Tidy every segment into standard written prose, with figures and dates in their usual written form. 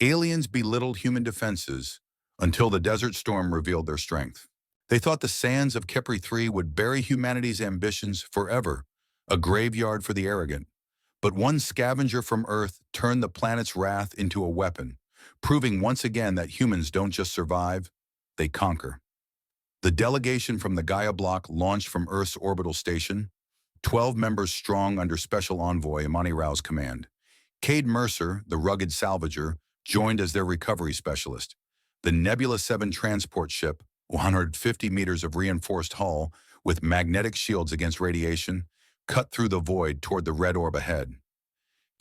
Aliens belittled human defenses until the desert storm revealed their strength. They thought the sands of Kepri 3 would bury humanity's ambitions forever, a graveyard for the arrogant. But one scavenger from Earth turned the planet's wrath into a weapon, proving once again that humans don't just survive, they conquer. The delegation from the Gaia block launched from Earth's orbital station, 12 members strong under Special Envoy Imani Rao's command. Kade Mercer, the rugged salvager, joined as their recovery specialist. The Nebula 7 transport ship, 150 meters of reinforced hull with magnetic shields against radiation, cut through the void toward the red orb ahead.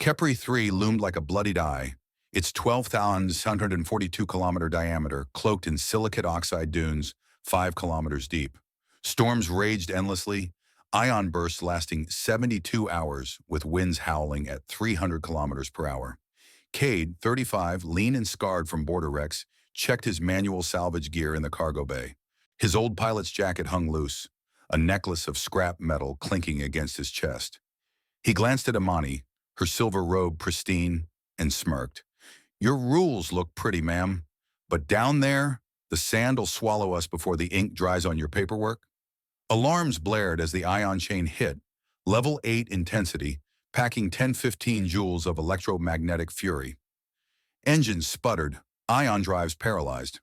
Kepri 3 loomed like a bloodied eye, its 12,142-kilometer diameter cloaked in silicate oxide dunes 5 kilometers deep. Storms raged endlessly, ion bursts lasting 72 hours with winds howling at 300 kilometers per hour. Kade, 35, lean and scarred from border wrecks, checked his manual salvage gear in the cargo bay. His old pilot's jacket hung loose, a necklace of scrap metal clinking against his chest. He glanced at Imani, her silver robe pristine, and smirked. "Your rules look pretty, ma'am, but down there, the sand will swallow us before the ink dries on your paperwork." Alarms blared as the ion chain hit, level 8 intensity, packing 10-15 joules of electromagnetic fury. Engines sputtered, ion drives paralyzed.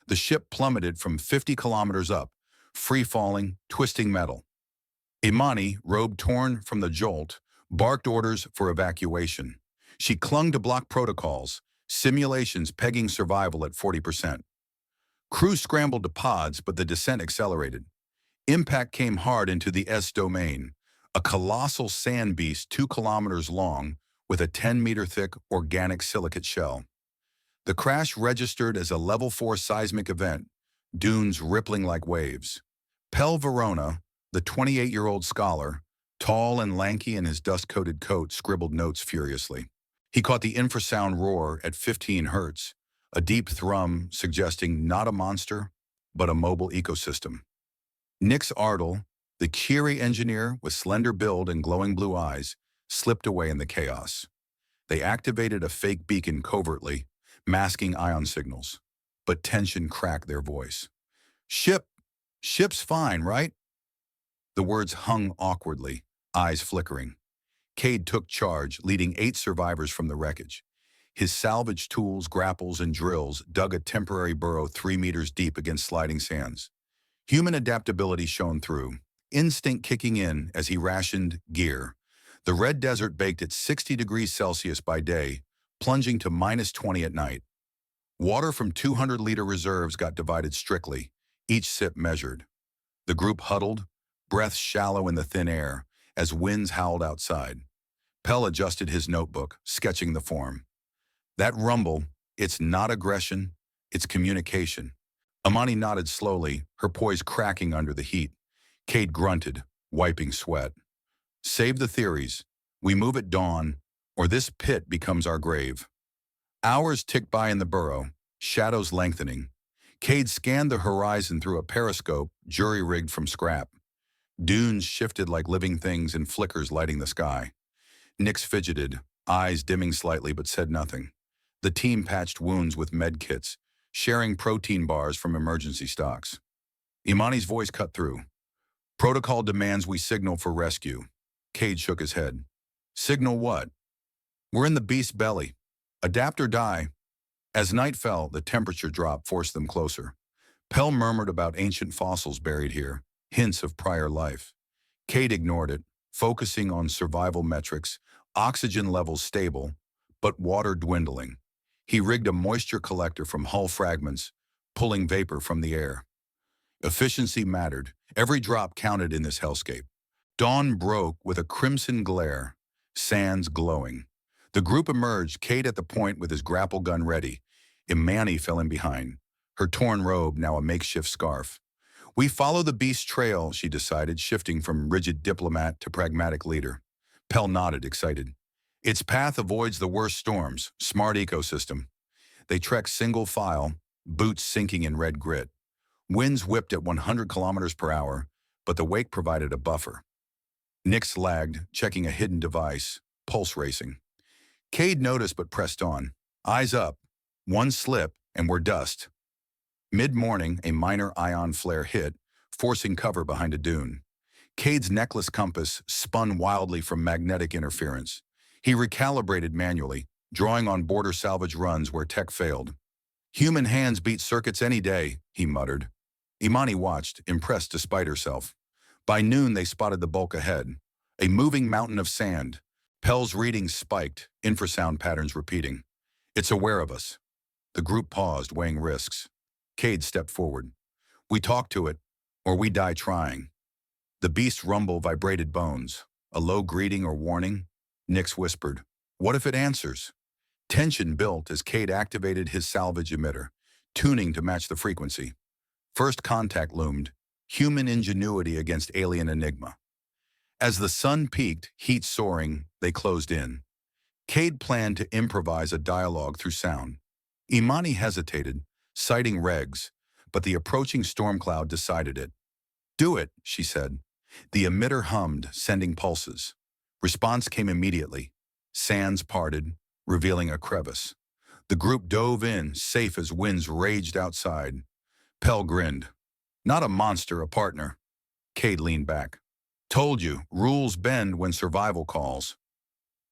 The ship plummeted from 50 kilometers up, free-falling, twisting metal. Imani, robe torn from the jolt, barked orders for evacuation. She clung to block protocols, simulations pegging survival at 40%. Crew scrambled to pods, but the descent accelerated. Impact came hard into the S domain, a colossal sand beast 2 kilometers long with a 10-meter-thick organic silicate shell. The crash registered as a level 4 seismic event, dunes rippling like waves. Pel Verona, the 28-year-old scholar, tall and lanky in his dust-coated coat, scribbled notes furiously. He caught the infrasound roar at 15 hertz, a deep thrum suggesting not a monster, but a mobile ecosystem. Nix Ardle, the Curie engineer with slender build and glowing blue eyes, slipped away in the chaos. They activated a fake beacon covertly, masking ion signals, but tension cracked their voice. Ship's fine, right?" The words hung awkwardly, eyes flickering. Kade took charge, leading 8 survivors from the wreckage. His salvage tools, grapples, and drills dug a temporary burrow 3 meters deep against sliding sands. Human adaptability shone through, instinct kicking in as he rationed gear. The red desert baked at 60 degrees Celsius by day, plunging to -20 at night. Water from 200-liter reserves got divided strictly, each sip measured. The group huddled, breaths shallow in the thin air, as winds howled outside. Pel adjusted his notebook, sketching the form. "That rumble, it's not aggression, it's communication." Imani nodded slowly, her poise cracking under the heat. Kade grunted, wiping sweat. "Save the theories. We move at dawn, or this pit becomes our grave." Hours ticked by in the burrow, shadows lengthening. Kade scanned the horizon through a periscope, jury-rigged from scrap. Dunes shifted like living things in flickers lighting the sky. Nix fidgeted, eyes dimming slightly but said nothing. The team patched wounds with med kits, sharing protein bars from emergency stocks. Imani's voice cut through. "Protocol demands we signal for rescue." Kade shook his head. "Signal what?" "We're in the beast's belly. Adapt or die." As night fell, the temperature drop forced them closer. Pel murmured about ancient fossils buried here, hints of prior life. Kade ignored it, focusing on survival metrics, oxygen levels stable, but water dwindling. He rigged a moisture collector from hull fragments, pulling vapor from the air. Efficiency mattered. Every drop counted in this hellscape. Dawn broke with a crimson glare, sands glowing. The group emerged, Kade at the point with his grapple gun ready. Imani fell in behind, her torn robe now a makeshift scarf. "We follow the beast's trail," she decided, shifting from rigid diplomat to pragmatic leader. Pel nodded, excited. "Its path avoids the worst storms. Smart ecosystem." They trekked single file, boots sinking in red grit. Winds whipped at 100 kilometers per hour, but the wake provided a buffer. Nix lagged, checking a hidden device, pulse racing. Kade noticed but pressed on. Eyes up, One slip, and we're dust. Mid-morning, a minor ion flare hit, forcing cover behind a dune. Kade's necklace compass spun wildly from magnetic interference. He recalibrated manually, drawing on border salvage runs where tech failed. Human hands beat circuits any day, he muttered. Imani watched, impressed despite herself. By noon, they spotted the bulk ahead. A moving mountain of sand. Pell's readings spiked, infrasound patterns repeating. It's aware of us. The group paused, weighing risks. Kade stepped forward. We talk to it, or we die trying. The beast's rumble vibrated bones. A low greeting or warning? Nix whispered. What if it answers? Tension built as Kade activated his salvage emitter, tuning to match the frequency. First contact loomed, human ingenuity against alien enigma. As the sun peaked, heat soaring, they closed in. Kade planned to improvise a dialogue through sound. Imani hesitated, citing regs, but the approaching storm cloud decided it. Do it, she said. The emitter hummed, sending pulses. Response came immediately. Sands parted, revealing a crevice. The group dove in, safe as winds raged outside. Pell grinned. Not a monster, a partner. Kade leaned back. Told you, rules bend when survival calls.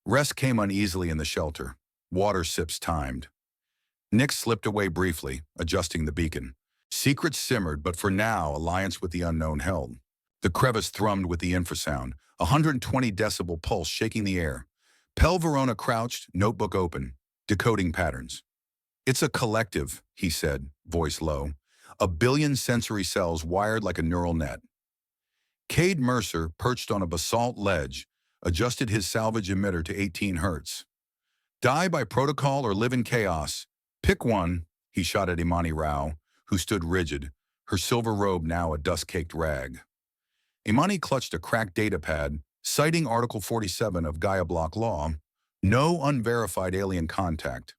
Rest came uneasily in the shelter. Water sips timed. Nix slipped away briefly, adjusting the beacon. Secrets simmered, but for now, alliance with the unknown held. The crevice thrummed with the infrasound, 120 decibel pulse shaking the air. Pell Verona crouched, notebook open, decoding patterns. It's a collective, he said, voice low. 1 billion sensory cells wired like a neural net. Kade Mercer, perched on a basalt ledge, adjusted his salvage emitter to 18 hertz. Die by protocol or live in chaos. Pick one, he shot at Imani Rao, who stood rigid, her silver robe now a dust-caked rag. Imani clutched a cracked datapad, citing Article 47 of Gaia Block Law. No unverified alien contact.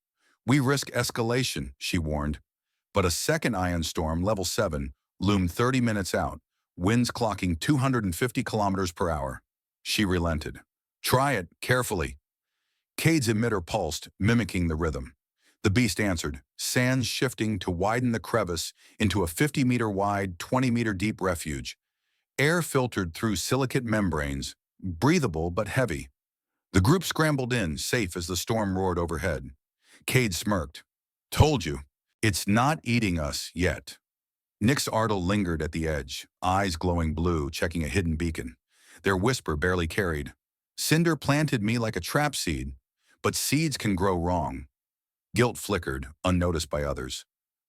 We risk escalation, she warned. But a second ion storm, level 7, loomed 30 minutes out, winds clocking 250 kilometers per hour. She relented. Try it, carefully. Kade's emitter pulsed, mimicking the rhythm. The beast answered, sands shifting to widen the crevice into a 50-meter wide, 20-meter deep refuge. Air filtered through silicate membranes, breathable but heavy. The group scrambled in, safe as the storm roared overhead. Kade smirked. Told you, it's not eating us yet. Nix Ardle lingered at the edge, eyes glowing blue, checking a hidden beacon. Their whisper barely carried. Cinder planted me like a trap seed, but seeds can grow wrong. Guilt flickered, unnoticed by others.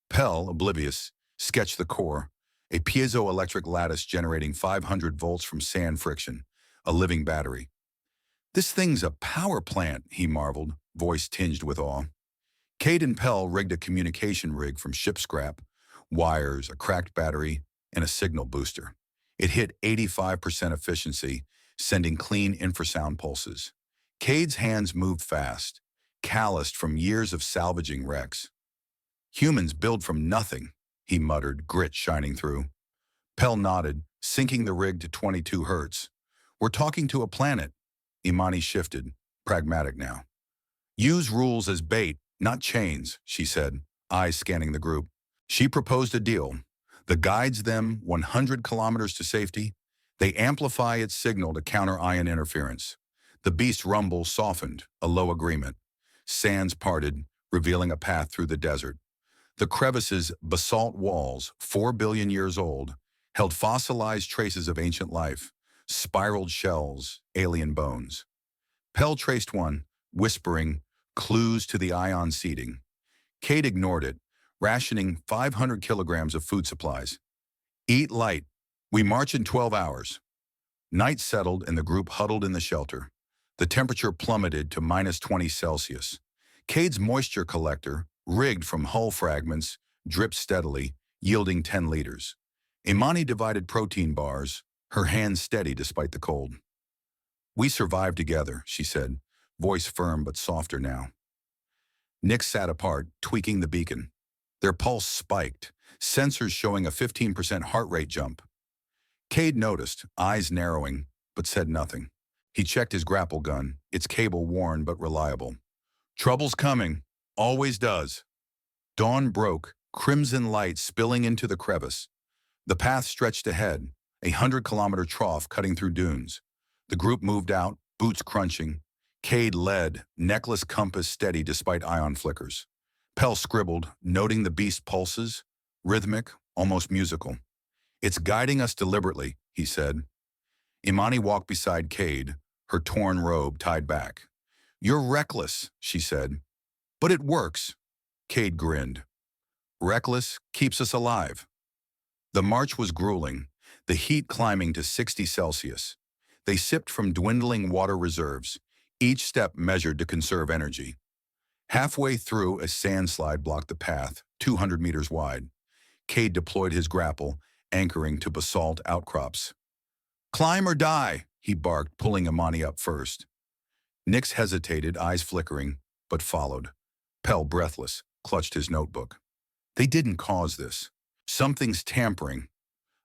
Pell, oblivious, sketched the core, a piezoelectric lattice generating 500 volts from sand friction, a living battery. This thing's a power plant, he marveled, voice tinged with awe. Kade and Pell rigged a communication rig from ship scrap, wires, a cracked battery, and a signal booster. It hit 85% efficiency, sending clean infrasound pulses. Kade's hands moved fast, calloused from years of salvaging wrecks. Humans build from nothing, he muttered, grit shining through. Pell nodded, syncing the rig to 22 hertz. We're talking to a planet. Imani shifted, pragmatic now. Use rules as bait, not chains, she said, eyes scanning the group. She proposed a deal. The guides them 100 kilometers to safety. They amplify its signal to counter ion interference. The beast's rumble softened, a low agreement. Sands parted, revealing a path through the desert. The crevice's basalt walls, 4 billion years old, held fossilized traces of ancient life, spiraled shells, alien bones. Pell traced one, whispering, clues to the ion seeding. Kade ignored it, rationing 500 kilograms of food supplies. Eat light. We march in 12 hours. Night settled and the group huddled in the shelter. The temperature plummeted to minus 20 Celsius. Kade's moisture collector, rigged from hull fragments, dripped steadily, yielding 10 liters. Imani divided protein bars, her hands steady despite the cold. We survived together, she said, voice firm but softer now. Nix sat apart, tweaking the beacon. Their pulse spiked, sensors showing a 15% heart rate jump. Kade noticed, eyes narrowing, but said nothing. He checked his grapple gun, its cable worn but reliable. Trouble's coming. Always does. Dawn broke, crimson light spilling into the crevice. The path stretched ahead, a 100-kilometer trough cutting through dunes. The group moved out, boots crunching. Kade led, necklace compass steady despite ion flickers. Pell scribbled, noting the beast's pulses, rhythmic, almost musical. "It's guiding us deliberately," he said. Imani walked beside Kade, her torn robe tied back. "You're reckless," she said. "But it works." Kade grinned. "Reckless keeps us alive." The march was grueling, the heat climbing to 60 Celsius. They sipped from dwindling water reserves, each step measured to conserve energy. Halfway through, a sandslide blocked the path, 200 meters wide. Kade deployed his grapple, anchoring to basalt outcrops. "Climb or die," he barked, pulling Imani up first. Nix hesitated, eyes flickering, but followed. Pell, breathless, clutched his notebook. "They didn't cause this. Something's tampering."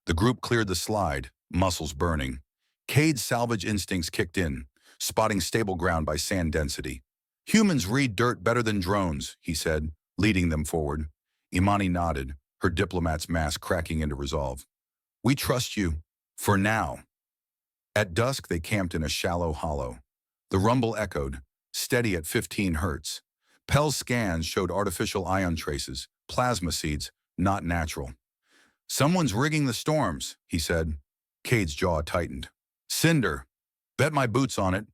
The group cleared the slide, muscles burning. Kade's salvage instincts kicked in, spotting stable ground by sand density. "Humans read dirt better than drones," he said, leading them forward. Imani nodded, her diplomat's mask cracking into resolve. "We trust you. For now." At dusk, they camped in a shallow hollow. The rumble echoed, steady at 15 hertz. Pell's scans showed artificial ion traces, plasma seeds, not natural. "Someone's rigging the storms," he said. Kade's jaw tightened. "Cinder. Bet my boots on it."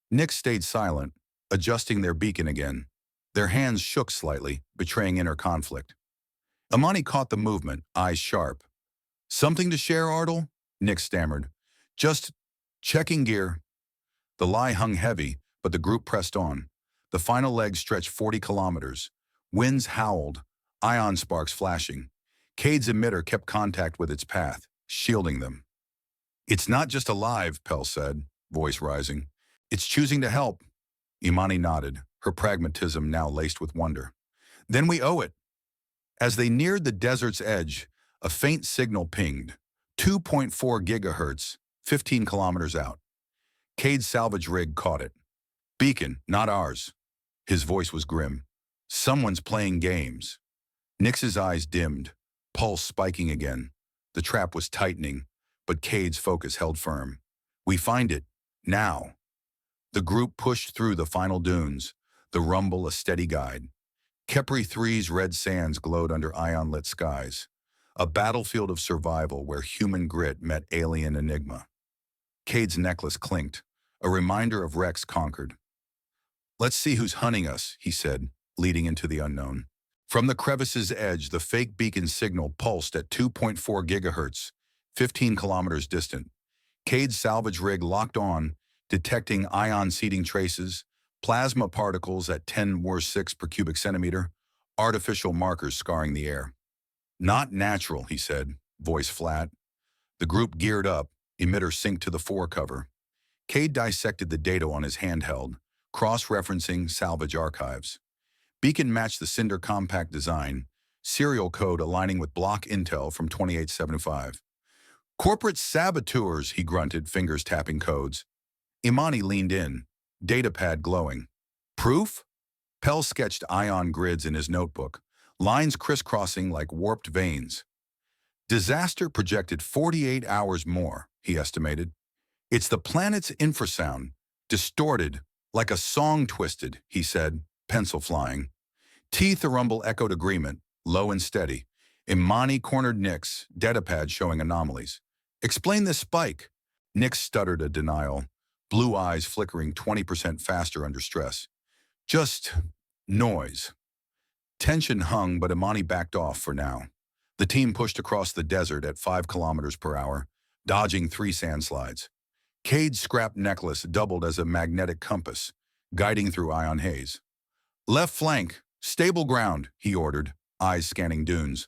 Nix stayed silent, adjusting their beacon again. Their hands shook slightly, betraying inner conflict. Imani caught the movement, eyes sharp. "Something to share, Ardle?" Nix stammered. "Just checking gear." The lie hung heavy, but the group pressed on. The final leg stretched 40 kilometers. Winds howled, ion sparks flashing. Kade's emitter kept contact with its path, shielding them. "It's not just alive," Pell said, voice rising. "It's choosing to help." Imani nodded, her pragmatism now laced with wonder. "Then we owe it." As they neared the desert's edge, a faint signal pinged. 2.4 gigahertz, 15 kilometers out. Kade's salvage rig caught it. "Beacon, not ours." His voice was grim. "Someone's playing games." Nix's eyes dimmed, pulse spiking again. The trap was tightening, but Kade's focus held firm. "We find it. Now." The group pushed through the final dunes, the rumble a steady guide. Kepri 3's red sands glowed under ion-lit skies, a battlefield of survival where human grit met alien enigma. Kade's necklace clinked, a reminder of Rex conquered. "Let's see who's hunting us," he said, leading into the unknown. From the crevice's edge, the fake beacon signal pulsed at 2.4 gigahertz, 15 kilometers distant. Kade's salvage rig locked on, detecting ion-seeding traces, plasma particles at 10^6 per cubic centimeter, artificial markers scarring the air. "Not natural," he said, voice flat. The group geared up, emitter synced to the forecover. Kade dissected the data on his handheld, cross-referencing salvage archives. Beacon matched the Cinder compact design, serial code aligning with block intel from 2875. "Corporate saboteurs," he grunted, fingers tapping codes. Imani leaned in, datapad glowing. "Proof?" Pell sketched ion grids in his notebook, lines crisscrossing like warped veins. "Disaster projected 48 hours more," he estimated. "It's the planet's infrasound, distorted, like a song twisted," he said, pencil flying. Teeth a rumble echoed agreement, low and steady. Imani cornered Nix, datapad showing anomalies. "Explain this spike." Nix stuttered a denial, blue eyes flickering 20% faster under stress. "Just noise." Tension hung, but Imani backed off for now. The team pushed across the desert at 5 kilometers per hour, dodging 3 sandslides. Kade's scrap necklace doubled as a magnetic compass, guiding through ion haze. "Left flank, stable ground," he ordered, eyes scanning dunes.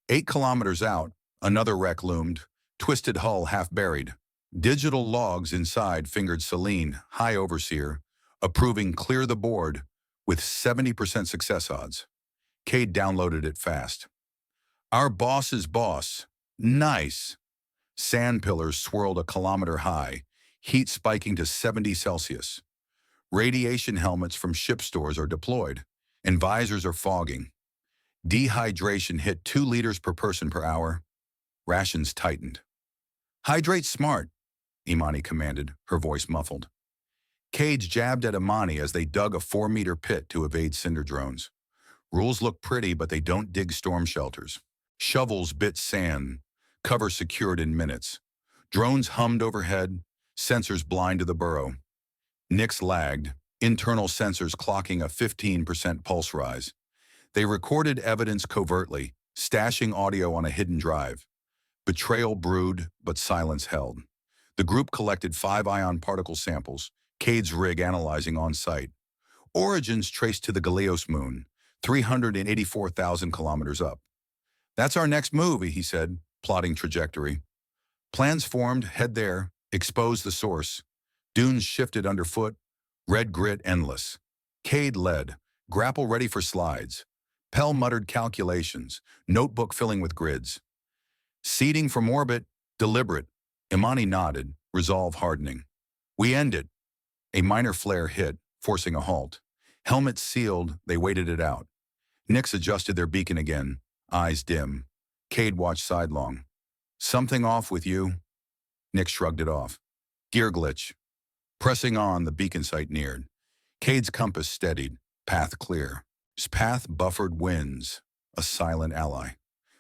8 kilometers out, another wreck loomed, twisted hull half buried. Digital logs inside fingered Celine, high overseer, approving clear the board with 70% success odds. Kade downloaded it fast. "Our boss's boss. Nice." Sand pillars swirled a kilometer high, heat spiking to 70 Celsius. Radiation helmets from ship stores are deployed, and visors are fogging. Dehydration hit 2 liters per person per hour. Rations tightened. Hydrate smart, Imani commanded, her voice muffled. Kade jabbed at Imani as they dug a 4-meter pit to evade cinder drones. Rules look pretty, but they don't dig storm shelters. Shovels bit sand, cover secured in minutes. Drones hummed overhead, sensors blind to the burrow. Nix lagged, internal sensors clocking a 15% pulse rise. They recorded evidence covertly, stashing audio on a hidden drive. Betrayal brewed, but silence held. The group collected 5 ion particle samples, Kade's rig analyzing on site. Origins traced to the Galactic moon, 384,000 kilometers up. That's our next move, he said, plotting trajectory. Plans formed, head there, expose the source. Dunes shifted underfoot, red grit endless. Kade led, grapple ready for slides. Pell muttered calculations, notebook filling with grids. Seeding from orbit, deliberate. Imani nodded, resolve hardening. We end it. A minor flare hit, forcing a halt. Helmets sealed, they waited it out. Nix adjusted their beacon again, eyes dim. Kade watched sidelong. Something off with you? Nix shrugged it off. Gear glitch. Pressing on, the beacon site neared. Kade's compass steadied, path clear. His path buffered winds, a silent ally.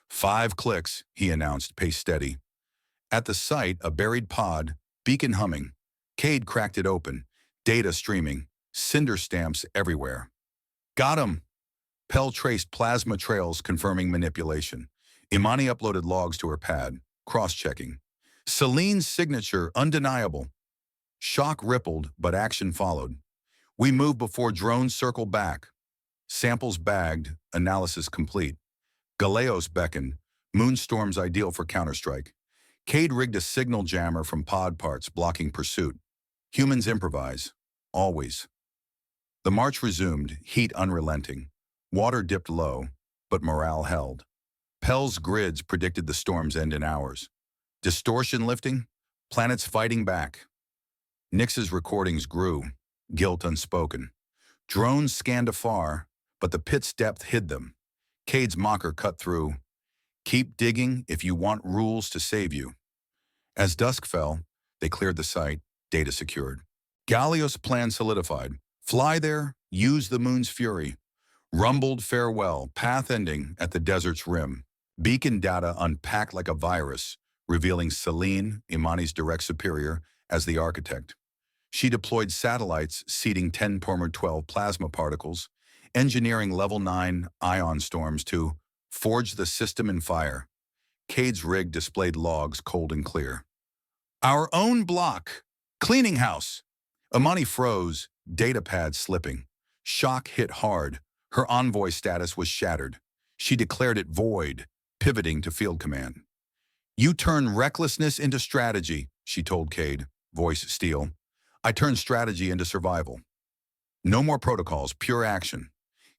5 clicks, he announced, pace steady. At the site, a buried pod, beacon humming. Kade cracked it open, data streaming, cinder stamps everywhere. Got him! Pell traced plasma trails confirming manipulation. Imani uploaded logs to her pad, cross-checking. Celine's signature undeniable. Shock rippled, but action followed. We moved before drones circle back. Samples bagged, analysis complete. Galactic beckoned, Moonstorm's ideal for counterstrike. Kade rigged a signal jammer from pod parts blocking pursuit. Humans improvise, always. The march resumed, heat unrelenting. Water dipped low, but morale held. Pell's grids predicted the storm's end in hours. Distortion lifting, planets fighting back. Nix's recordings grew, guilt unspoken. Drones scanned afar, but the pit's depth hid them. Kade's mocker cut through. Keep digging if you want rules to save you. As dusk fell, they cleared the site, data secured. Galactic's plan solidified. Fly there, use the moon's fury. Rumbled farewell, path ending at the desert's rim. Beacon data unpacked like a virus, revealing Celine, Imani's direct superior, as the architect. She deployed satellites seeding 10^12 plasma particles, engineering level 9 ion storms to forge the system in fire. Kade's rig displayed logs cold and clear. Our own block, cleaning house. Imani froze, data pad slipping. Shock hit hard. Her envoy status was shattered. She declared it void, pivoting to field command. You turn recklessness into strategy, she told Kade, voice steel. I turn strategy into survival. No more protocols, pure action.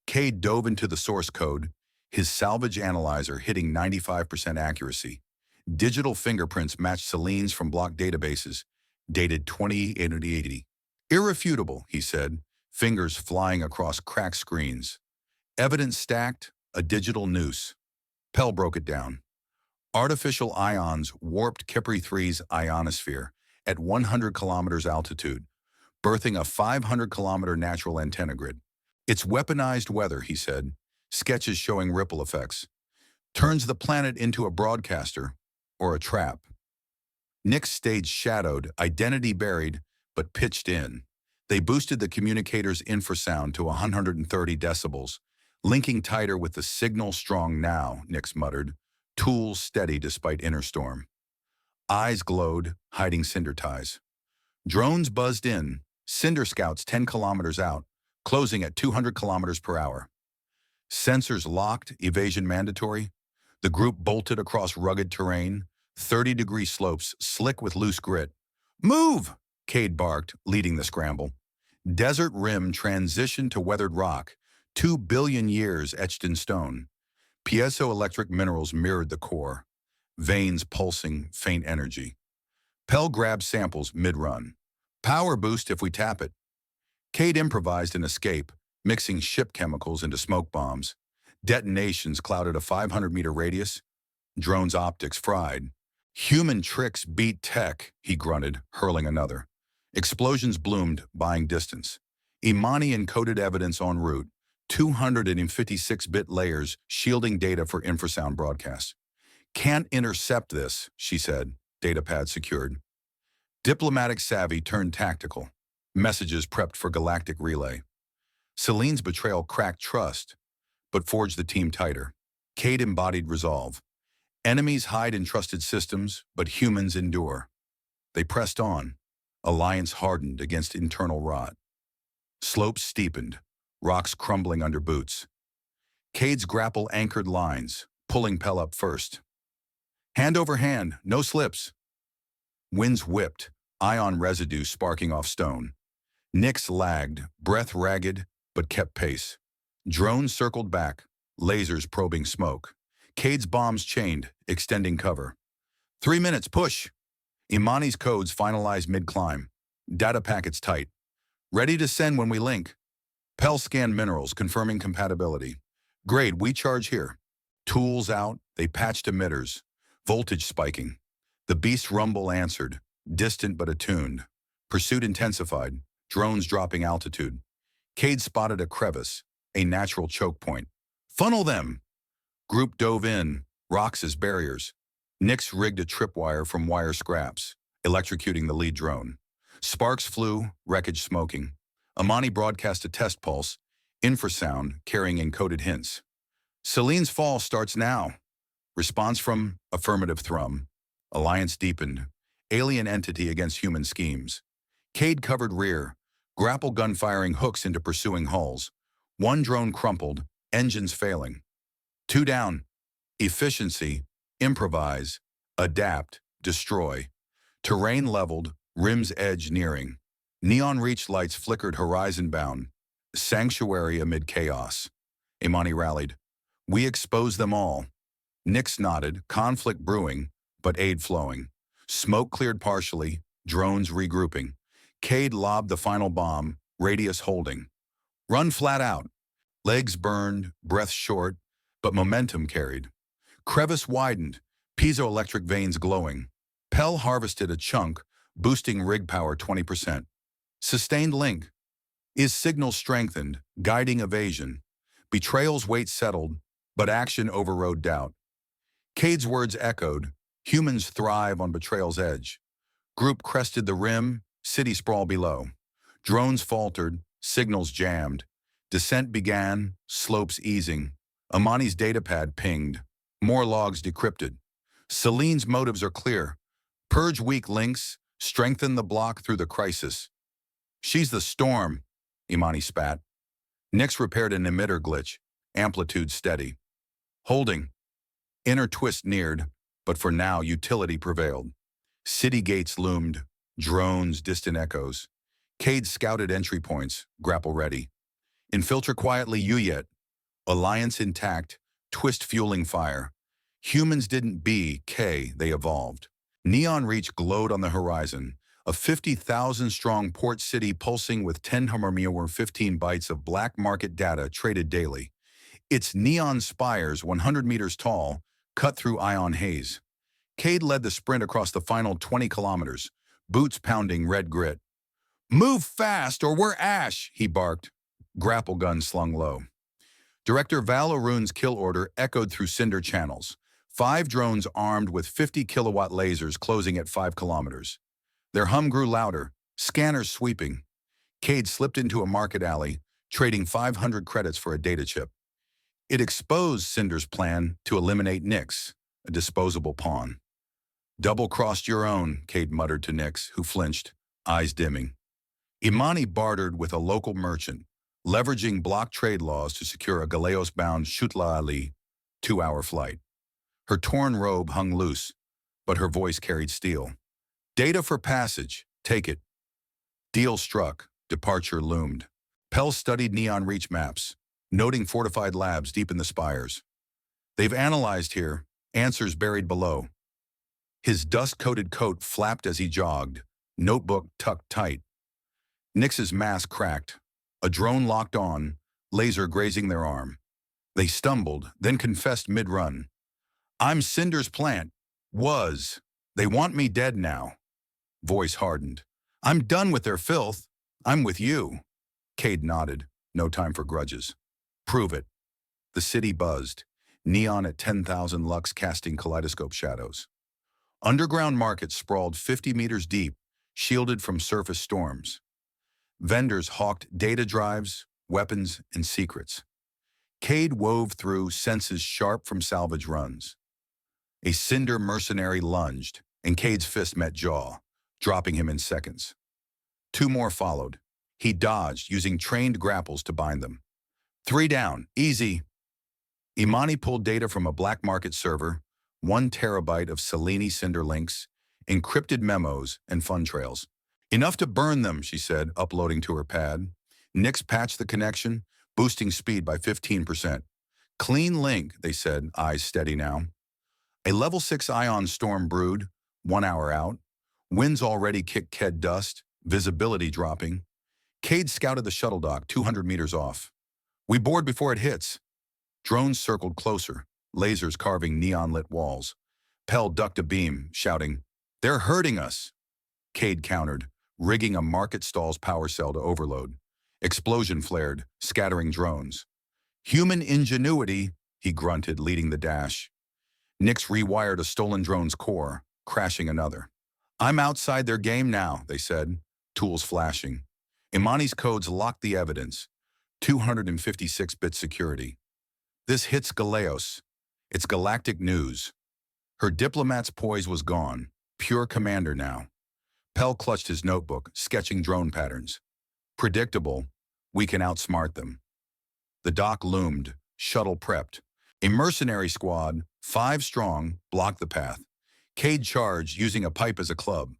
Kade dove into the source code, his salvage analyzer hitting 95% accuracy. Digital fingerprints matched Celine's from block databases, dated 2080. Irrefutable, he said, fingers flying across cracked screens. Evidence stacked, a digital noose. Pell broke it down. Artificial ions warped Kepri 3's ionosphere at 100 kilometers altitude, birthing a 500-kilometer natural antenna grid. It's weaponized weather, he said, sketches showing ripple effects. Turns the planet into a broadcaster, or a trap. Nix stayed shadowed, identity buried, but pitched in. They boosted the communicator's infrasound to 130 decibels, linking tighter with the signal strong now, Nix muttered, tools steady despite inner storm. Eyes glowed, hiding cinder ties. Drones buzzed in, cinder scouts 10 kilometers out, closing at 200 kilometers per hour. Sensors locked, evasion mandatory. The group bolted across rugged terrain, 30-degree slopes slick with loose grit. Move! Kade barked, leading the scramble. Desert rim transitioned to weathered rock, 2 billion years etched in stone. Piezoelectric minerals mirrored the core, veins pulsing faint energy. Pell grabbed samples mid-run. Power boost if we tap it. Kade improvised an escape, mixing ship chemicals into smoke bombs. Detonations clouded a 500-meter radius. Drone's optics fried. Human tricks beat tech, he grunted, hurling another. Explosions bloomed, buying distance. Imani encoded evidence en route, 256-bit layers shielding data for infrasound broadcasts. Can't intercept this, she said, datapad secured. Diplomatic savvy turned tactical. Messages prepped for galactic relay. Celine's betrayal cracked trust, but forged the team tighter. Kade embodied resolve. Enemies hide in trusted systems, but humans endure. They pressed on. Alliance hardened against internal rot. Slopes steepened, rocks crumbling under boots. Kade's grapple anchored lines, pulling Pell up first. Hand over hand, no slips. Winds whipped, ion residue sparking off stone. Nyx lagged, breath ragged, but kept pace. Drones circled back, lasers probing smoke. Kade's bombs chained, extending cover. 3 minutes, push! Imani's codes finalized mid-climb. Data packets tight. Ready to send when we link. Pell scanned minerals, confirming compatibility. Grade, we charge here. Tools out, they patched emitters. Voltage spiking. The beast rumble answered, distant but attuned. Pursuit intensified, drones dropping altitude. Kade spotted a crevice, a natural choke point. Funnel them! Group dove in, rocks as barriers. Nyx rigged a tripwire from wire scraps, electrocuting the lead drone. Sparks flew, wreckage smoking. Imani broadcast a test pulse, infrasound carrying encoded hints. Celine's fall starts now. Response from affirmative thrum. Alliance deepened. Alien entity against human schemes. Kade covered rear. Grapple gun firing hooks into pursuing hulls. One drone crumpled, engines failing. 2 down. Efficiency, improvise, adapt, destroy. Terrain leveled, rims edge nearing. Neon reach lights flickered horizon-bound. Sanctuary amid chaos. Imani rallied. We expose them all. Nyx nodded, conflict brewing, but aid flowing. Smoke cleared partially, drones regrouping. Kade lobbed the final bomb, radius holding. Run flat out. Legs burned, breath short, but momentum carried. Crevice widened, piezoelectric veins glowing. Pell harvested a chunk, boosting rig power 20%. Sustained link. Is signal strengthened, guiding evasion. Betrayal's weight settled, but action overrode doubt. Kade's words echoed, humans thrive on betrayal's edge. Group crested the rim, city sprawl below. Drones faltered, signals jammed. Descent began, slopes easing. Imani's datapad pinged. More logs decrypted. Celine's motives are clear. Purge weak links, strengthen the block through the crisis. She's the storm, Imani spat. Nyx repaired an emitter glitch, amplitude steady. Holding. Inner twist neared, but for now utility prevailed. City gates loomed, drones, distant echoes. Kade scouted entry points, grapple ready. Infiltrate quietly, Uyet. Alliance intact, twist fueling fire. Humans didn't be K, they evolved. Neon Reach glowed on the horizon, a 50,000-strong port city pulsing with 10 Hummer 15 bytes of black market data traded daily. Its neon spires, 100 meters tall, cut through ion haze. Kade led the sprint across the final 20 kilometers, boots pounding red grit. Move fast or we're ash, he barked. Grapple gun slung low. Director Val Arun's kill order echoed through cinder channels. 5 drones armed with 50-kilowatt lasers closing at 5 kilometers. Their hum grew louder, scanners sweeping. Kade slipped into a market alley, trading 500 credits for a data chip. It exposed Cinder's plan to eliminate Nyx, a disposable pawn. Double-crossed your own, Kade muttered to Nyx, who flinched, eyes dimming. Imani bartered with a local merchant, leveraging block trade laws to secure a Galeos-bound Shutla Ali 2-hour flight. Her torn robe hung loose, but her voice carried steel. Data for passage, take it. Deal struck, departure loomed. Pell studied Neon Reach maps, noting fortified labs deep in the spires. They've analyzed here, answers buried below. His dust-coated coat flapped as he jogged, notebook tucked tight. Nyx's mask cracked, a drone locked on, laser grazing their arm. They stumbled, then confessed mid-run. I'm Cinder's plant. Was. They want me dead now. Voice hardened. I'm done with their filth. I'm with you. Kade nodded. No time for grudges. Prove it. The city buzzed. Neon at 10,000 lux casting kaleidoscope shadows. Underground markets sprawled 50 meters deep, shielded from surface storms. Vendors hawked data drives, weapons, and secrets. Kade wove through senses sharp from salvage runs. A cinder mercenary lunged, and Cade's fist met jaw, dropping him in seconds. Two more followed. He dodged, using trained grapples to bind them. 3 down, easy. Imani pulled data from a black market server, 1 terabyte of Selene cinder links, encrypted memos, and fun trails. Enough to burn them, she said, uploading to her pad. Nix patched the connection, boosting speed by 15%. Clean link, they said, eyes steady now. A level 6 ion storm brewed, 1 hour out. Winds already kicked Ked dust, visibility dropping. Kade scouted the shuttle dock 200 meters off. We board before it hits. Drones circled closer, lasers carving neon-lit walls. Pell ducked a beam, shouting, "They're hurting us!" Kade countered, rigging a market stall's power cell to overload. Explosion flared, scattering drones. Human ingenuity, he grunted, leading the dash. Nix rewired a stolen drone's core, crashing another. I'm outside their game now, they said, tools flashing. Imani's codes locked the evidence, 256-bit security. This hits Galeos. It's galactic news. Her diplomat's poise was gone, pure commander now. Pell clutched his notebook, sketching drone patterns. Predictable, we can outsmart them. The dock loomed, shuttle prepped. A mercenary squad, 5 strong, blocked the path. Kade charged, using a pipe as a club.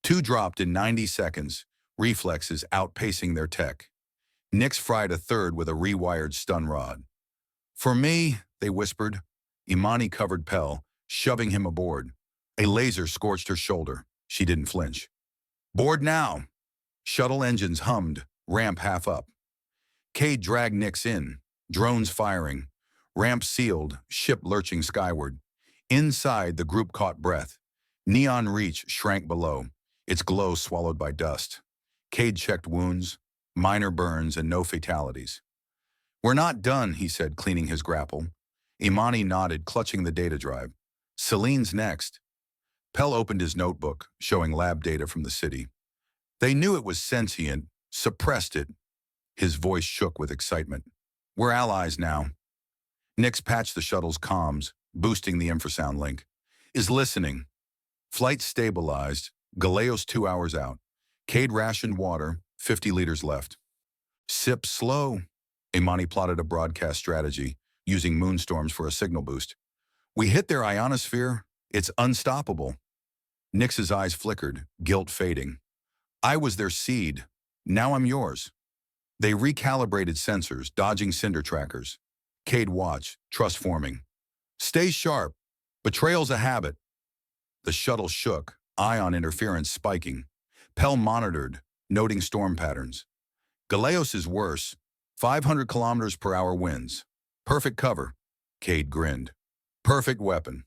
2 dropped in 90 seconds, reflexes outpacing their tech. Nix fried a third with a rewired stun rod. For me, they whispered. Imani covered Pell, shoving him aboard. A laser scorched her shoulder. She didn't flinch. Board now. Shuttle engines hummed, ramp half up. Kade dragged Nix in, drones firing. Ramp sealed, ship lurching skyward. Inside, the group caught breath. Neon reach shrank below, its glow swallowed by dust. Kade checked wounds, minor burns, and no fatalities. We're not done, he said, cleaning his grapple. Imani nodded, clutching the data drive. Selene's next. Pell opened his notebook, showing lab data from the city. They knew it was sentient, suppressed it. His voice shook with excitement. We're allies now. Nix patched the shuttle's comms, boosting the infrasound link. Is listening. Flight stabilized. Galeos 2 hours out. Kade rationed water, 50 liters left. Sip slow. Imani plotted a broadcast strategy, using moonstorms for a signal boost. We hit their ionosphere. It's unstoppable. Nix's eyes flickered, guilt fading. I was their seed. Now I'm yours. They recalibrated sensors, dodging cinder trackers. Kade watched, trust forming. Stay sharp. Betrayal's a habit. The shuttle shook, ion interference spiking. Pell monitored, noting storm patterns. Galeos is worse. 500 kilometers per hour winds. Perfect cover. Kade grinned. Perfect weapon.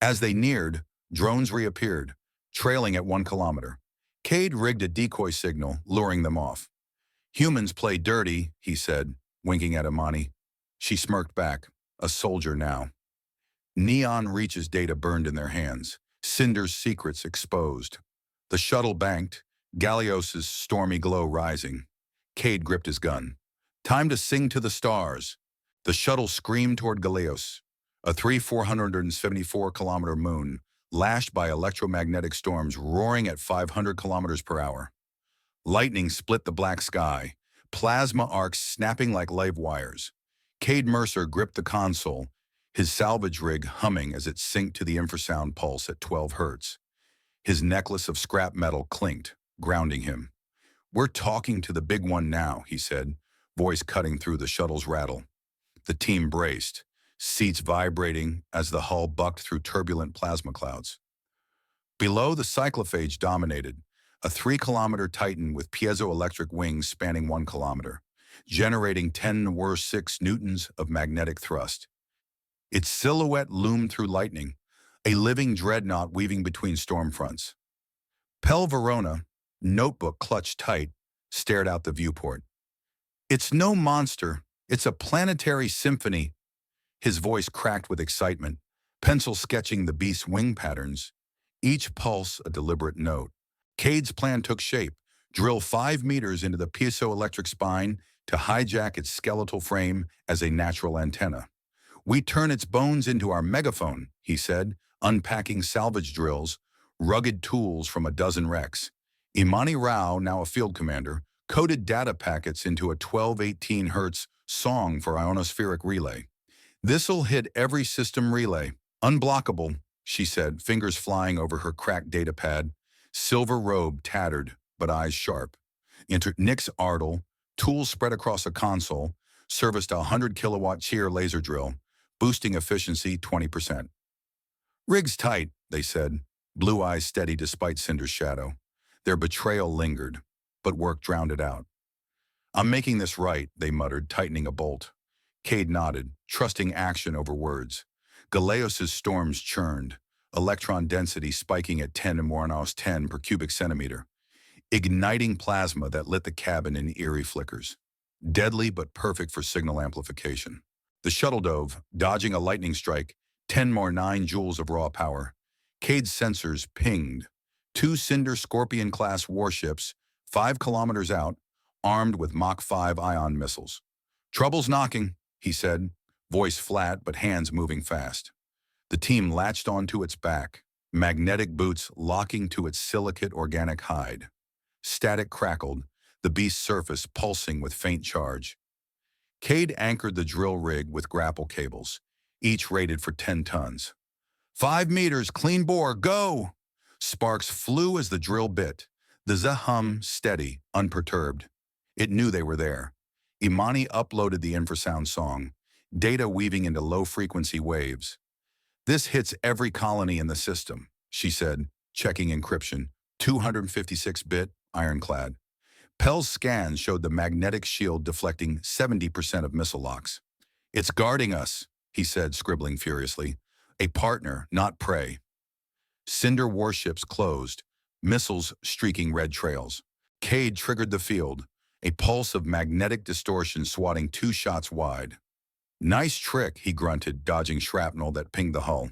As they neared, drones reappeared, trailing at 1 kilometer. Kade rigged a decoy signal, luring them off. Humans play dirty, he said, winking at Imani. She smirked back, a soldier now. Neon Reach's data burned in their hands, Cinder's secrets exposed. The shuttle banked, Galeos' stormy glow rising. Kade gripped his gun. Time to sing to the stars. The shuttle screamed toward Galeos, a 474-kilometer moon, lashed by electromagnetic storms roaring at 500 kilometers per hour. Lightning split the black sky, plasma arcs snapping like live wires. Kade Mercer gripped the console, his salvage rig humming as it synced to the infrasound pulse at 12 hertz. His necklace of scrap metal clinked, grounding him. We're talking to the big one now, he said, voice cutting through the shuttle's rattle. The team braced, seats vibrating as the hull bucked through turbulent plasma clouds. Below, the cyclophage dominated, a 3-kilometer titan with piezoelectric wings spanning 1 kilometer. generating 10⁻⁶ newtons of magnetic thrust. Its silhouette loomed through lightning, a living dreadnought weaving between storm fronts. Pel Verona, notebook clutched tight, stared out the viewport. "It's no monster, it's a planetary symphony." His voice cracked with excitement, pencil sketching the beast's wing patterns, each pulse a deliberate note. Kade's plan took shape: drill 5 meters into the piezoelectric spine to hijack its skeletal frame as a natural antenna. "We turn its bones into our megaphone," he said, unpacking salvage drills, rugged tools from a dozen wrecks. Imani Rao, now a field commander, coded data packets into a 1218 Hz song for ionospheric relay. "This'll hit every system relay. Unblockable," she said, fingers flying over her cracked data pad, silver robe tattered, but eyes sharp. Enter Nix Ardle, tools spread across a console, serviced a 100-kilowatt cheer laser drill, boosting efficiency 20%. "Rig's tight," they said, blue eyes steady despite Cinder's shadow. Their betrayal lingered, but work drowned it out. "I'm making this right," they muttered, tightening a bolt. Kade nodded, trusting action over words. Galeos's storms churned, electron density spiking at 10⁻10 per cubic centimeter, igniting plasma that lit the cabin in eerie flickers. Deadly but perfect for signal amplification. The shuttle dove, dodging a lightning strike, 10⁻9 joules of raw power. Kade's sensors pinged. 2 Cinder Scorpion-class warships, 5 kilometers out, armed with Mach 5 ion missiles. "Trouble's knocking," he said, voice flat but hands moving fast. The team latched onto its back, magnetic boots locking to its silicate organic hide. Static crackled, the beast's surface pulsing with faint charge. Kade anchored the drill rig with grapple cables, each rated for 10 tons. 5 meters, clean bore, go!" Sparks flew as the drill bit, the hum steady, unperturbed. It knew they were there. Imani uploaded the infrasound song, data weaving into low-frequency waves. "This hits every colony in the system," she said, checking encryption, 256-bit, ironclad. Pel's scans showed the magnetic shield deflecting 70% of missile locks. "It's guarding us," he said, scribbling furiously. "A partner, not prey." Cinder warships closed, missiles streaking red trails. Kade triggered the field, a pulse of magnetic distortion swatting 2 shots wide. "Nice trick," he grunted, dodging shrapnel that pinged the hull.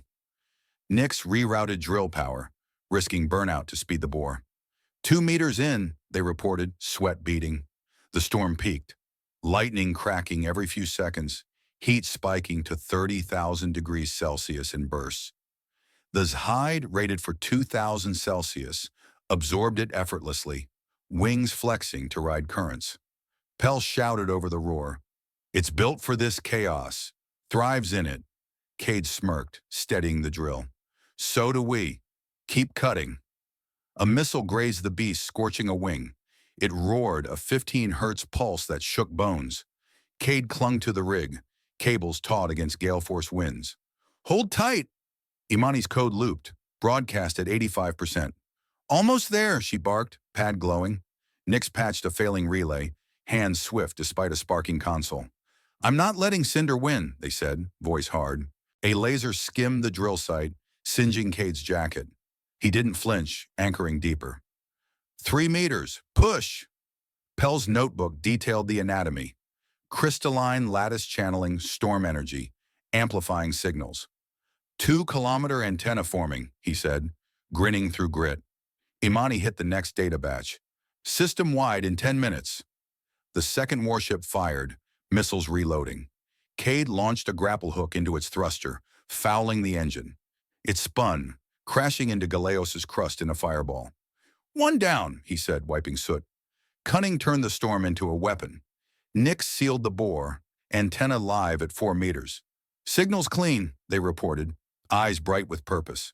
Nix rerouted drill power, risking burnout to speed the bore. 2 meters in, they reported, sweat beading. The storm peaked, lightning cracking every few seconds, heat spiking to 30,000 degrees Celsius in bursts. The hide, rated for 2,000 Celsius, absorbed it effortlessly, wings flexing to ride currents. Pel shouted over the roar, "It's built for this chaos, thrives in it." Kade smirked, steadying the drill. "So do we. Keep cutting." A missile grazed the beast, scorching a wing. It roared, a 15 hertz pulse that shook bones. Kade clung to the rig, cables taut against gale force winds. "Hold tight!" Imani's code looped, broadcast at 85%. "Almost there," she barked, pad glowing. Nix patched a failing relay, hands swift despite a sparking console. "I'm not letting Cinder win," they said, voice hard. A laser skimmed the drill site, singeing Kade's jacket. He didn't flinch, anchoring deeper. 3 meters, push! Pel's notebook detailed the anatomy. Crystalline lattice channeling storm energy, amplifying signals. 2-kilometer antenna forming, he said, grinning through grit. Imani hit the next data batch. System-wide in 10 minutes. The second warship fired, missiles reloading. Kade launched a grapple hook into its thruster, fouling the engine. It spun, crashing into Galeos's crust in a fireball. "One down," he said, wiping soot. Cunning turned the storm into a weapon. Nix sealed the bore, antenna live at 4 meters. "Signal's clean," they reported, eyes bright with purpose.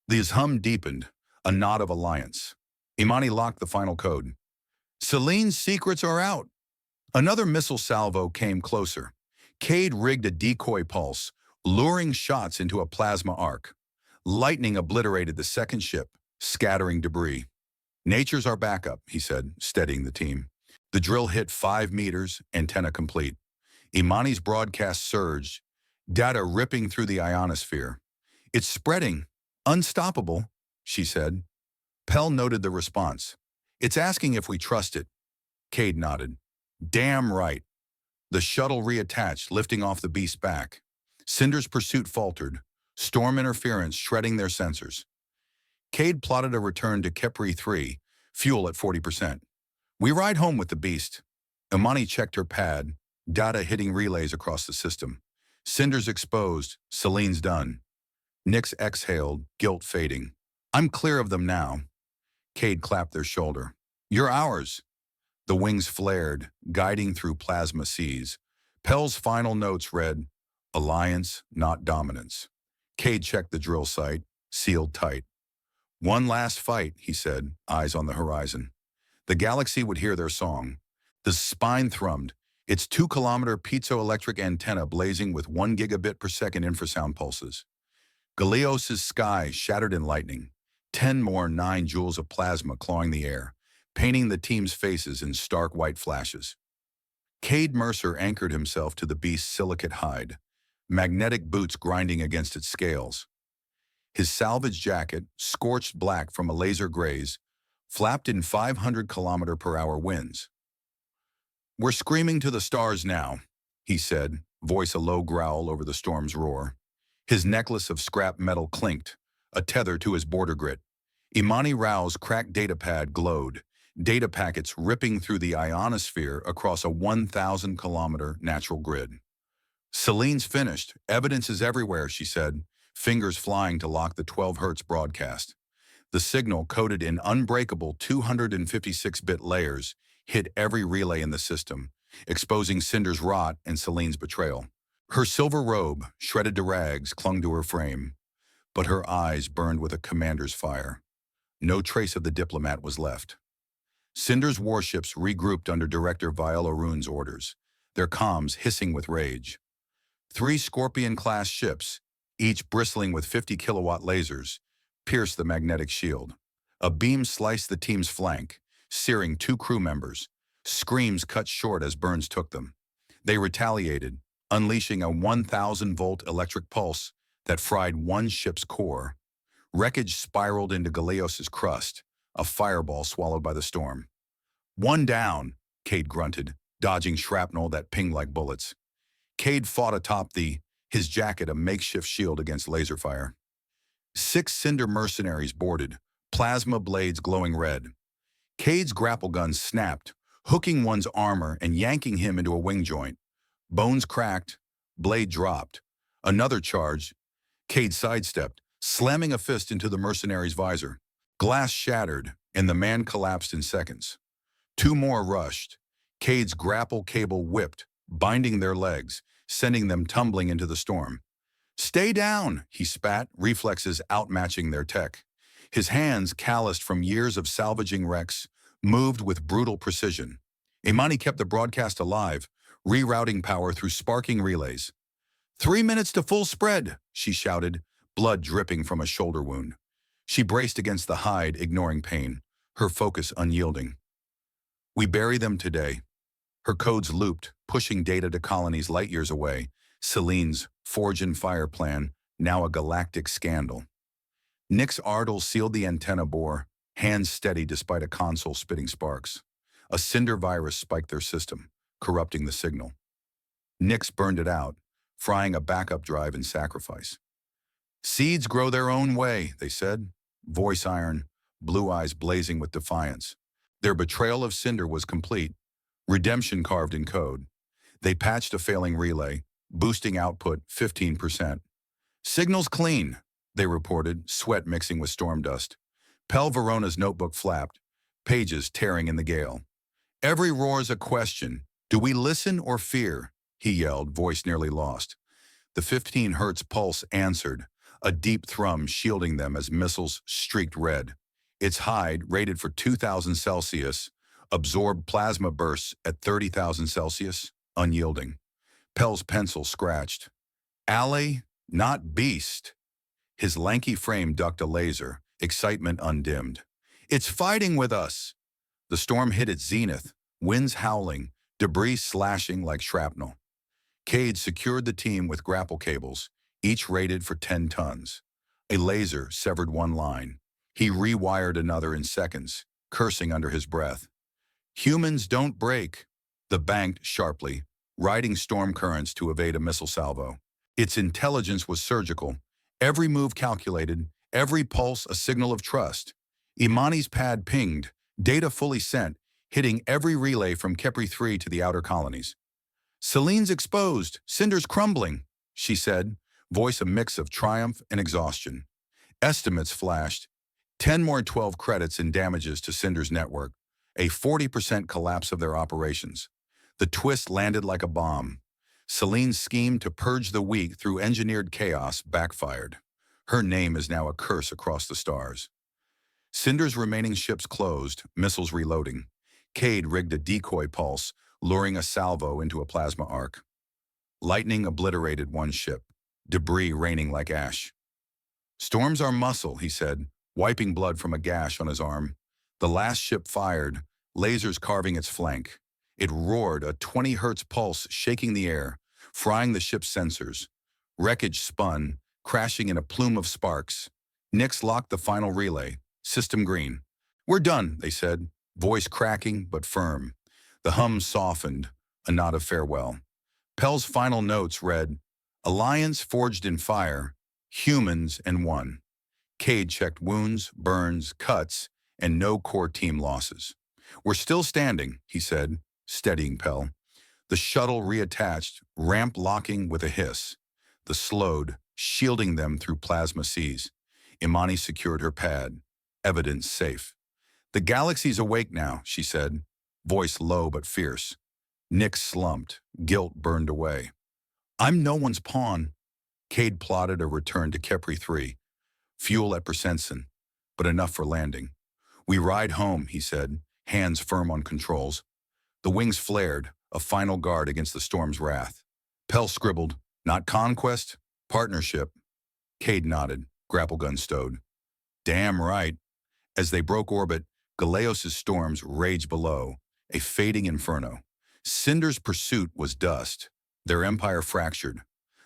The hum deepened, a nod of alliance. Imani locked the final code. "Celine's secrets are out." Another missile salvo came closer. Kade rigged a decoy pulse, luring shots into a plasma arc. Lightning obliterated the second ship, scattering debris. "Nature's our backup," he said, steadying the team. The drill hit 5 meters, antenna complete. Imani's broadcast surged, data ripping through the ionosphere. "It's spreading. Unstoppable," she said. Pell noted the response. "It's asking if we trust it." Kade nodded. "Damn right." The shuttle reattached, lifting off the beast's back. Cinder's pursuit faltered, storm interference shredding their sensors. Kade plotted a return to Kepri 3, fuel at 40%. "We ride home with the beast." Imani checked her pad, data hitting relays across the system. Cinder's exposed, Celine's done. Nyx exhaled, guilt fading. "I'm clear of them now." Kade clapped their shoulder. "You're ours." The wings flared, guiding through plasma seas. Pell's final notes read, "Alliance, not dominance." Kade checked the drill site, sealed tight. "One last fight," he said, eyes on the horizon. The galaxy would hear their song. The spine thrummed, its 2-kilometer piezoelectric antenna blazing with 1 gigabit per second infrasound pulses. Galeos' sky shattered in lightning, 10 more 9 joules of plasma clawing the air, painting the team's faces in stark white flashes. Kade Mercer anchored himself to the beast's silicate hide, magnetic boots grinding against its scales. His salvage jacket, scorched black from a laser graze, flapped in 500-kilometer-per-hour winds. "We're screaming to the stars now," he said, voice a low growl over the storm's roar. His necklace of scrap metal clinked, a tether to his border grit. Imani Rao's cracked datapad glowed, data packets ripping through the ionosphere across a 1,000-kilometer natural grid. "Celine's finished. Evidence is everywhere," she said, fingers flying to lock the 12 hertz broadcast. The signal, coded in unbreakable 256-bit layers, hit every relay in the system, exposing Cinder's rot and Celine's betrayal. Her silver robe, shredded to rags, clung to her frame, but her eyes burned with a commander's fire. No trace of the diplomat was left. Cinder's warships regrouped under Director Viola Rune's orders, their comms hissing with rage. 3 Scorpion-class ships, each bristling with 50-kilowatt lasers, pierced the magnetic shield. A beam sliced the team's flank, searing 2 crew members. Screams cut short as burns took them. They retaliated, unleashing a 1,000-volt electric pulse that fried one ship's core. Wreckage spiraled into Galeos' crust, a fireball swallowed by the storm. "One down," Kade grunted, dodging shrapnel that pinged like bullets. Kade fought atop his jacket a makeshift shield against laser fire. 6 Cinder mercenaries boarded, plasma blades glowing red. Kade's grapple gun snapped, hooking one's armor and yanking him into a wing joint. Bones cracked, blade dropped. Another charge. Kade sidestepped, slamming a fist into the mercenary's visor. Glass shattered, and the man collapsed in seconds. 2 more rushed. Kade's grapple cable whipped, binding their legs, sending them tumbling into the storm. "Stay down," he spat, reflexes outmatching their tech. His hands, calloused from years of salvaging wrecks, moved with brutal precision. Imani kept the broadcast alive, rerouting power through sparking relays. 3 minutes to full spread," she shouted, blood dripping from a shoulder wound. She braced against the hide, ignoring pain, her focus unyielding. "We bury them today." Her codes looped, pushing data to colonies light years away. Celine's Forge and Fire plan, now a galactic scandal. Nyx Ardal sealed the antenna bore, hands steady despite a console spitting sparks. A cinder virus spiked their system, corrupting the signal. Nyx burned it out, frying a backup drive in sacrifice. "Seeds grow their own way," they said, voice iron, blue eyes blazing with defiance. Their betrayal of Cinder was complete, redemption carved in code. They patched a failing relay, boosting output 15%. "Signal's clean," they reported, sweat mixing with storm dust. Pell Verona's notebook flapped, pages tearing in the gale. "Every roar's a question. Do we listen or fear?" he yelled, voice nearly lost. The 15 hertz pulse answered, a deep thrum shielding them as missiles streaked red. Its hide, rated for 2,000 Celsius, absorbed plasma bursts at 30,000 Celsius, unyielding. Pell's pencil scratched. "Ally, not beast." His lanky frame ducked a laser, excitement undimmed. "It's fighting with us." The storm hit its zenith, winds howling, debris slashing like shrapnel. Kade secured the team with grapple cables, each rated for 10 tons. A laser severed one line. He rewired another in seconds, cursing under his breath. Humans don't break, the banked sharply, riding storm currents to evade a missile salvo. Its intelligence was surgical, every move calculated, every pulse a signal of trust. Imani's pad pinged, data fully sent, hitting every relay from Kepri 3 to the outer colonies. "Selene's exposed, cinders crumbling," she said, voice a mix of triumph and exhaustion. Estimates flashed, 10 more 12 credits in damages to Cinder's network, a 40% collapse of their operations. The twist landed like a bomb. Selene's scheme to purge the weak through engineered chaos backfired. Her name is now a curse across the stars. Cinder's remaining ships closed, missiles reloading. Kade rigged a decoy pulse, luring a salvo into a plasma arc. Lightning obliterated one ship, debris raining like ash. "Storms are muscle," he said, wiping blood from a gash on his arm. The last ship fired, lasers carving its flank. It roared, a 20 hertz pulse shaking the air, frying the ship's sensors. Wreckage spun, crashing in a plume of sparks. Nix locked the final relay, system green. "We're done," they said, voice cracking but firm. The hum softened, a nod of farewell. Pell's final notes read, "Alliance forged in fire, humans and one." Kade checked wounds, burns, cuts, and no core team losses. "We're still standing," he said, steadying Pell. The shuttle reattached, ramp locking with a hiss. The slowed, shielding them through plasma seas. Imani secured her pad. Evidence safe. "The galaxy's awake now," she said, voice low but fierce. Nix slumped, guilt burned away. "I'm no one's pawn." Kade plotted a return to Kepri 3. Fuel at Persensen, but enough for landing. "We ride home," he said, hands firm on controls. The wings flared, a final guard against the storm's wrath. Pell scribbled, "Not conquest, partnership." Kade nodded, grapple gun stowed. "Damn right." As they broke orbit, Galeos' storms raged below, a fading inferno. Cinder's pursuit was dust. Their empire fractured.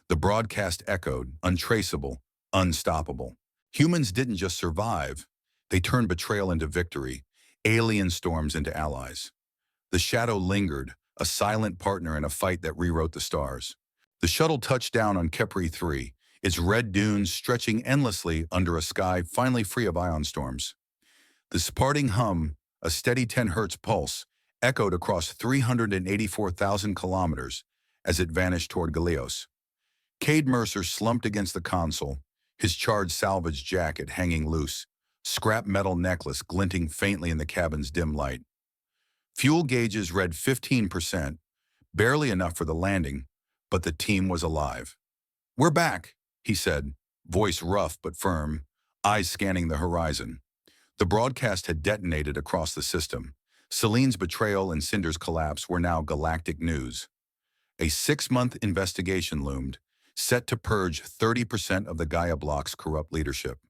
The broadcast echoed, untraceable, unstoppable. Humans didn't just survive. They turned betrayal into victory, alien storms into allies. The shadow lingered, a silent partner in a fight that rewrote the stars. The shuttle touched down on Kepri 3, its red dunes stretching endlessly under a sky finally free of ion storms. The sparting hum, a steady 10 hertz pulse, echoed across 384,000 kilometers as it vanished toward Galeos. Kade Mercer slumped against the console, his charred salvage jacket hanging loose, scrap metal necklace glinting faintly in the cabin's dim light. Fuel gauges read 15%, barely enough for the landing, but the team was alive. "We're back," he said, voice rough but firm, eyes scanning the horizon. The broadcast had detonated across the system. Selene's betrayal and Cinder's collapse were now galactic news. A 6-month investigation loomed, set to purge 30% of the Gaia block's corrupt leadership.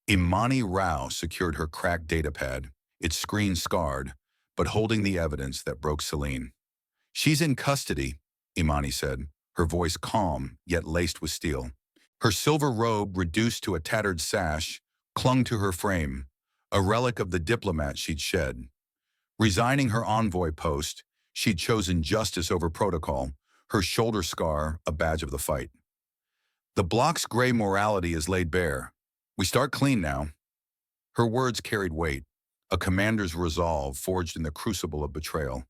Imani Rao secured her cracked datapad, its screen scarred, but holding the evidence that broke Selene. "She's in custody," Imani said, her voice calm yet laced with steel. Her silver robe, reduced to a tattered sash, clung to her frame, a relic of the diplomat she'd shed. Resigning her envoy post, she'd chosen justice over protocol, her shoulder scar a badge of the fight. "The block's gray morality is laid bare. We start clean now." Her words carried weight, a commander's resolve forged in the crucible of betrayal.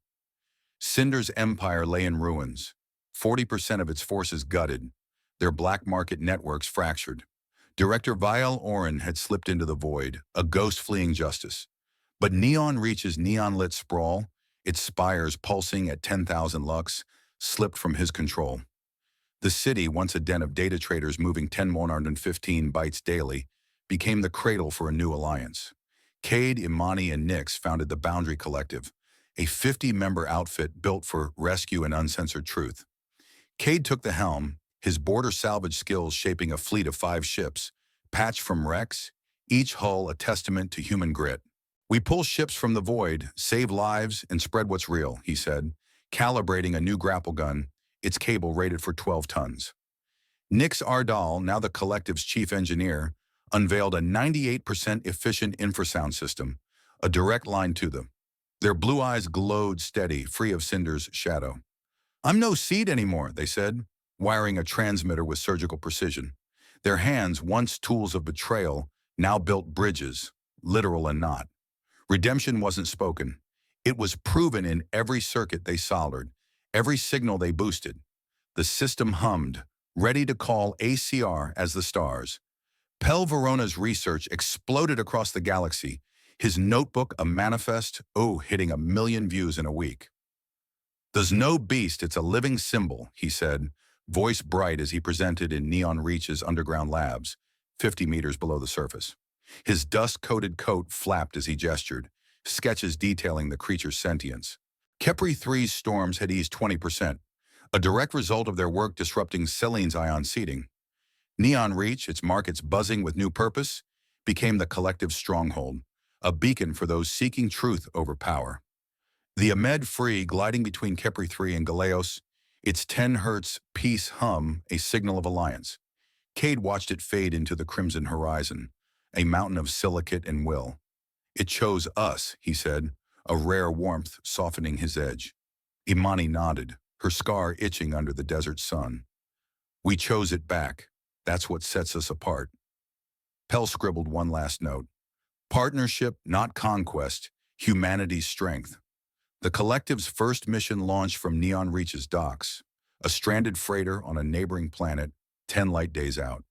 Cinder's empire lay in ruins, 40% of its forces gutted, their black market networks fractured. Director Vial Oren had slipped into the void, a ghost fleeing justice. But Neon Reach's neon-lit sprawl, its spires pulsing at 10,000 lux, slipped from his control. The city, once a den of data traders moving 10,115 bytes daily, became the cradle for a new alliance. Kade, Imani, and Nix founded the Boundary Collective, a 50-member outfit built for rescue and uncensored truth. Kade took the helm, his border salvage skills shaping a fleet of 5 ships, patched from wrecks, each hull a testament to human grit. We pull ships from the void, save lives, and spread what's real, he said, calibrating a new grapple gun, its cable rated for 12 tons. Nix Ardal, now the collective's chief engineer, unveiled a 98% efficient infrasound system, a direct line to them. Their blue eyes glowed steady, free of Cinder's shadow. I'm no seed anymore, they said, wiring a transmitter with surgical precision. Their hands, once tools of betrayal, now built bridges, literal and not. Redemption wasn't spoken. It was proven in every circuit they soldered, every signal they boosted. The system hummed, ready to call ACR as the stars. Pel Verona's research exploded across the galaxy, his notebook a manifest, hitting 1 million views in a week. There's no beast, it's a living symbol, he said, voice bright as he presented in Neon Reach's underground labs, 50 meters below the surface. His dust-coated coat flapped as he gestured, sketches detailing the creature's sentience. Kepri 3's storms had eased 20%, a direct result of their work disrupting Selene's ion seeding. Neon Reach, its markets buzzing with new purpose, became the collective stronghold, a beacon for those seeking truth over power. The Ahmed Free gliding between Kepri 3 and Galeos, its 10 Hz peace hum a signal of alliance. Kade watched it fade into the crimson horizon, a mountain of silicate and will. It chose us, he said, a rare warmth softening his edge. Imani nodded, her scar itching under the desert sun. We chose it back. That's what sets us apart. Pel scribbled one last note. Partnership, not conquest, humanity's strength. The collective's first mission launched from Neon Reach's docks, a stranded freighter on a neighboring planet, 10 light days out.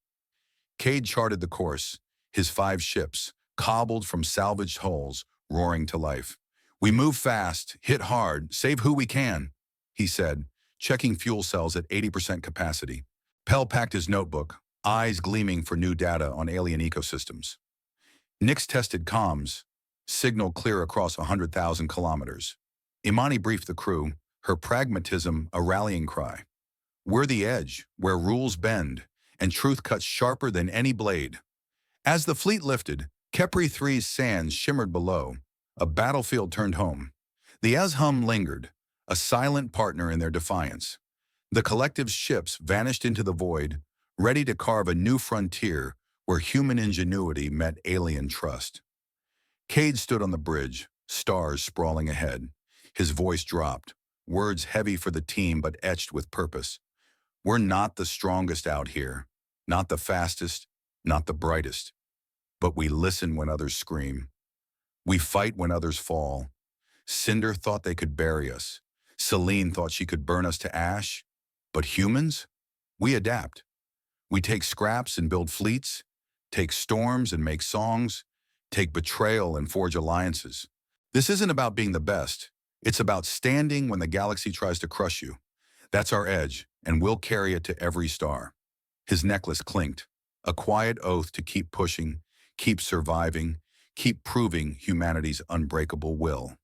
Kade charted the course, his 5 ships, cobbled from salvaged hulls, roaring to life. We move fast, hit hard, save who we can, he said, checking fuel cells at 80% capacity. Pel packed his notebook, eyes gleaming for new data on alien ecosystems. Nix tested comms, signal clear across 100,000 kilometers. Imani briefed the crew, her pragmatism a rallying cry. We're the edge, where rules bend, and truth cuts sharper than any blade. As the fleet lifted, Kepri 3's sands shimmered below. A battlefield turned home. The Azhum lingered, a silent partner in their defiance. The collective's ships vanished into the void, ready to carve a new frontier where human ingenuity met alien trust. Kade stood on the bridge, stars sprawling ahead. His voice dropped, words heavy for the team but etched with purpose. We're not the strongest out here, not the fastest, not the brightest. But we listen when others scream. We fight when others fall. Cinder thought they could bury us. Selene thought she could burn us to ash. But humans? We adapt. We take scraps and build fleets, take storms and make songs, take betrayal and forge alliances. This isn't about being the best. It's about standing when the galaxy tries to crush you. That's our edge, and we'll carry it to every star. His necklace clinked, a quiet oath to keep pushing, keep surviving, keep proving humanity's unbreakable will.